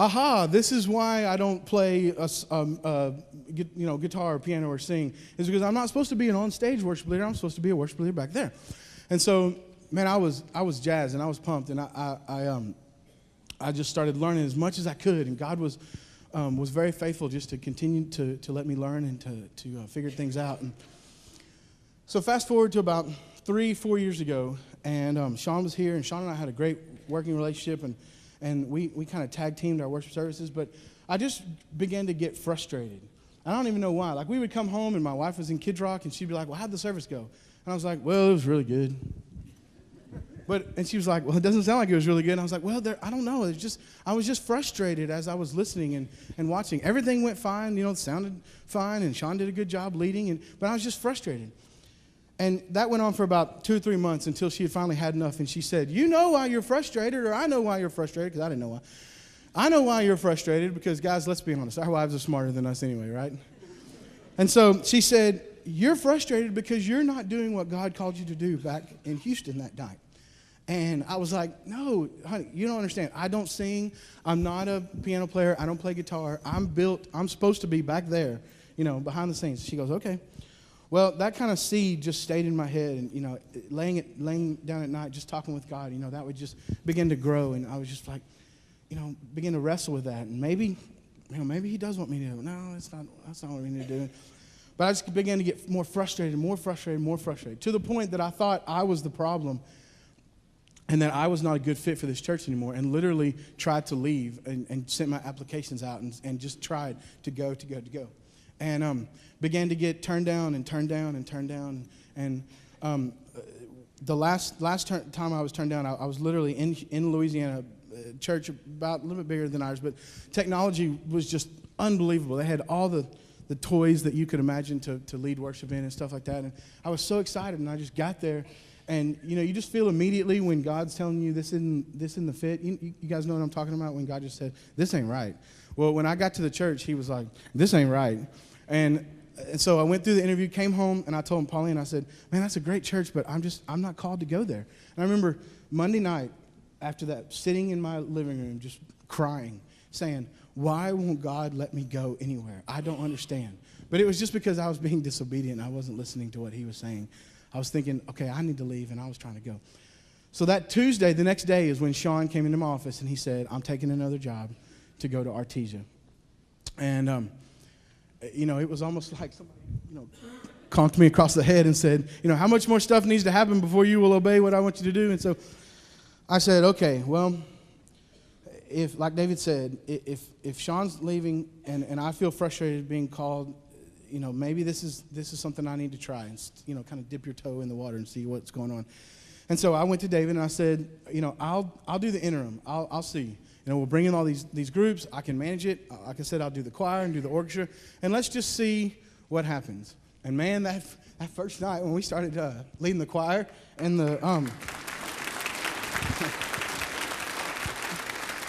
aha, this is why I don't play guitar or piano or sing, is because I'm not supposed to be an on-stage worship leader. I'm supposed to be a worship leader back there. And so, man, I was jazzed and I was pumped, and I just started learning as much as I could, and God was very faithful just to continue to let me learn and to figure things out. And so fast forward to about 3-4 years ago, and Sean was here, and Sean and I had a great working relationship, and we kind of tag teamed our worship services, but I just began to get frustrated. I don't even know why. Like, we would come home, and my wife was in Kids Rock, and she'd be like, well, how'd the service go? And I was like, well, it was really good. And she was like, well, it doesn't sound like it was really good. And I was like, well, I don't know. I was just frustrated as I was listening and watching. Everything went fine. It sounded fine, and Sean did a good job leading, but I was just frustrated. And that went on for about 2 or 3 months until she had finally had enough, and she said, you know why you're frustrated, or I know why you're frustrated, because I didn't know why. I know why you're frustrated, because, guys, let's be honest, our wives are smarter than us anyway, right? And so she said, you're frustrated because you're not doing what God called you to do back in Houston that night. And I was like, no, honey, you don't understand. I don't sing. I'm not a piano player. I don't play guitar. I'm supposed to be back there, behind the scenes. She goes, okay. Well, that kind of seed just stayed in my head, and, laying down at night, just talking with God, that would just begin to grow. And I was just like, begin to wrestle with that. And maybe he does want me to do it. No, that's not what we need to do. But I just began to get more frustrated, to the point that I thought I was the problem and that I was not a good fit for this church anymore, and literally tried to leave and sent my applications out and just tried to go. And began to get turned down. And the last time I was turned down, I was literally in Louisiana, a church about a little bit bigger than ours, but technology was just unbelievable. They had all the toys that you could imagine to lead worship in and stuff like that. And I was so excited, and I just got there. And, you just feel immediately when God's telling you this isn't the fit. You guys know what I'm talking about, when God just said, this ain't right. Well, when I got to the church, he was like, this ain't right. And so I went through the interview, came home, and I told Pauline, I said, man, that's a great church, but I'm not called to go there. And I remember Monday night after that, sitting in my living room, just crying, saying, why won't God let me go anywhere? I don't understand. But it was just because I was being disobedient. I wasn't listening to what he was saying. I was thinking, okay, I need to leave, and I was trying to go. So that Tuesday, the next day, is when Sean came into my office, and he said, I'm taking another job to go to Artesia. And, it was almost like somebody, conked me across the head and said, how much more stuff needs to happen before you will obey what I want you to do? And so I said, okay, well, if, like David said, if Sean's leaving and I feel frustrated being called, maybe this is something I need to try and, kind of dip your toe in the water and see what's going on. And so I went to David and I said, I'll do the interim. I'll see. We'll bring in all these groups. I can manage it. Like I said, I'll do the choir and do the orchestra. And let's just see what happens. And man, that first night when we started leading the choir and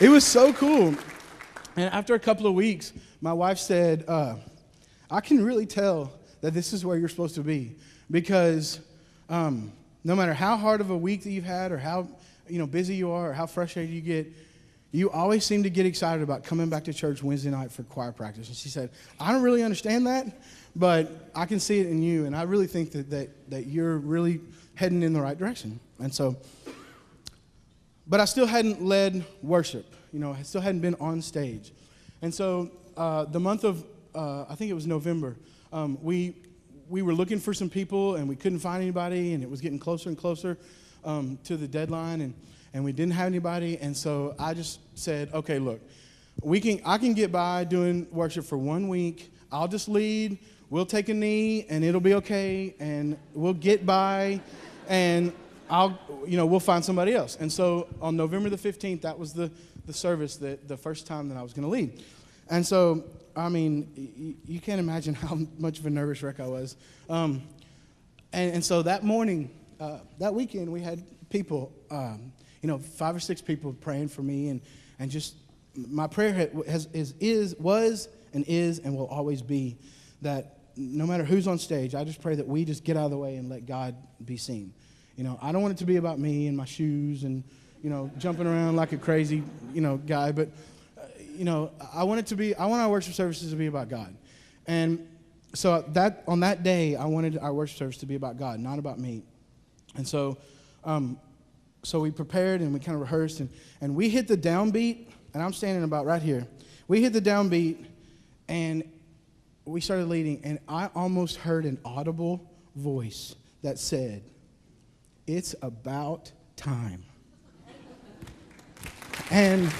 it was so cool. And after a couple of weeks, my wife said, I can really tell that this is where you're supposed to be, because no matter how hard of a week that you've had, or how busy you are, or how frustrated you get, you always seem to get excited about coming back to church Wednesday night for choir practice. And she said, I don't really understand that, but I can see it in you, and I really think that you're really heading in the right direction. And so, but I still hadn't led worship. I still hadn't been on stage. And so the month of, I think it was November, we were looking for some people, and we couldn't find anybody, and it was getting closer and closer to the deadline, and we didn't have anybody. And so I just said, okay, look, I can get by doing worship for 1 week. I'll just lead. We'll take a knee, and it'll be okay, and we'll get by, and we'll find somebody else. And so on November the 15th, that was the service, the first time that I was going to lead. And so, I mean, you can't imagine how much of a nervous wreck I was. And so that morning, that weekend, we had people, 5 or 6 people praying for me, and just my prayer was and is and will always be that no matter who's on stage, I just pray that we just get out of the way and let God be seen. I don't want it to be about me and my shoes and, jumping around like a crazy, guy. But, I want our worship services to be about God. And so on that day, I wanted our worship service to be about God, not about me. And so we prepared and we kind of rehearsed, and we hit the downbeat, and I'm standing about right here. We hit the downbeat, and we started leading, and I almost heard an audible voice that said, "It's about time." And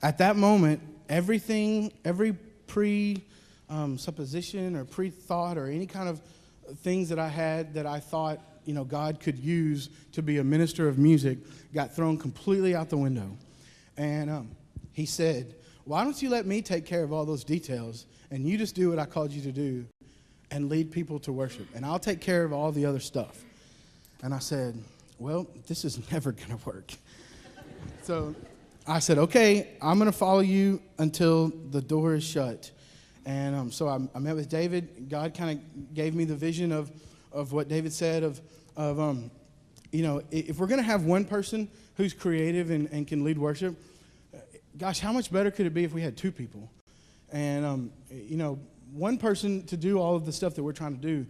at that moment, every supposition or pre-thought or any kind of things that I had that I thought, God could use to be a minister of music got thrown completely out the window. And he said, "Why don't you let me take care of all those details, and you just do what I called you to do and lead people to worship, and I'll take care of all the other stuff." And I said, "Well, this is never going to work." So I said, "Okay, I'm going to follow you until the door is shut." And so I met with David. God kind of gave me the vision of what David said of if we're going to have one person who's creative and can lead worship, gosh, how much better could it be if we had two people? And, one person to do all of the stuff that we're trying to do,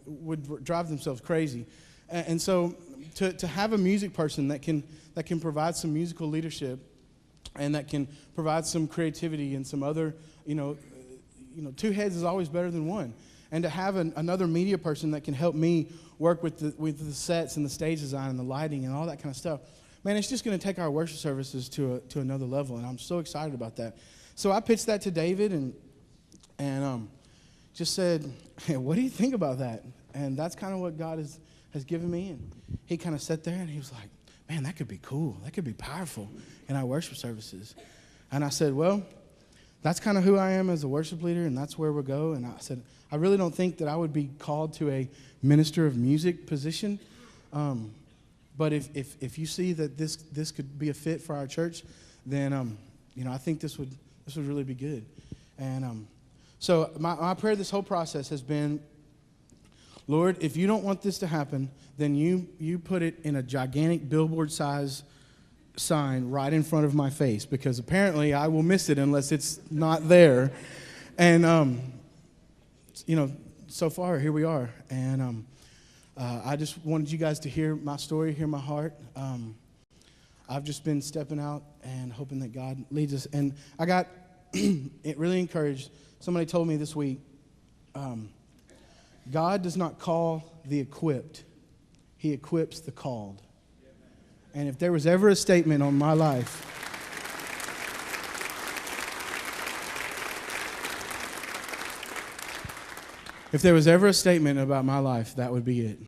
would drive themselves crazy. And so to have a music person that can provide some musical leadership and that can provide some creativity and some other, two heads is always better than one. And to have another media person that can help me work with the sets and the stage design and the lighting and all that kind of stuff, man, it's just going to take our worship services to another level, and I'm so excited about that. So I pitched that to David and just said, "Hey, what do you think about that?" And that's kind of what God has given me. And he kind of sat there and he was like, "Man, that could be cool. That could be powerful in our worship services." And I said, "Well, that's kind of who I am as a worship leader, and that's where we'll go." And I said, "I really don't think that I would be called to a minister of music position. But if you see that this could be a fit for our church, then I think this would really be good." And so my prayer this whole process has been, "Lord, if you don't want this to happen, then you put it in a gigantic billboard size sign right in front of my face, because apparently I will miss it unless it's not there." And so far here we are. And I just wanted you guys to hear my story, hear my heart. I've just been stepping out and hoping that God leads us. And I got it really encouraged. Somebody told me this week, God does not call the equipped, he equips the called. And if there was ever a statement on my life, if there was ever a statement about my life, that would be it.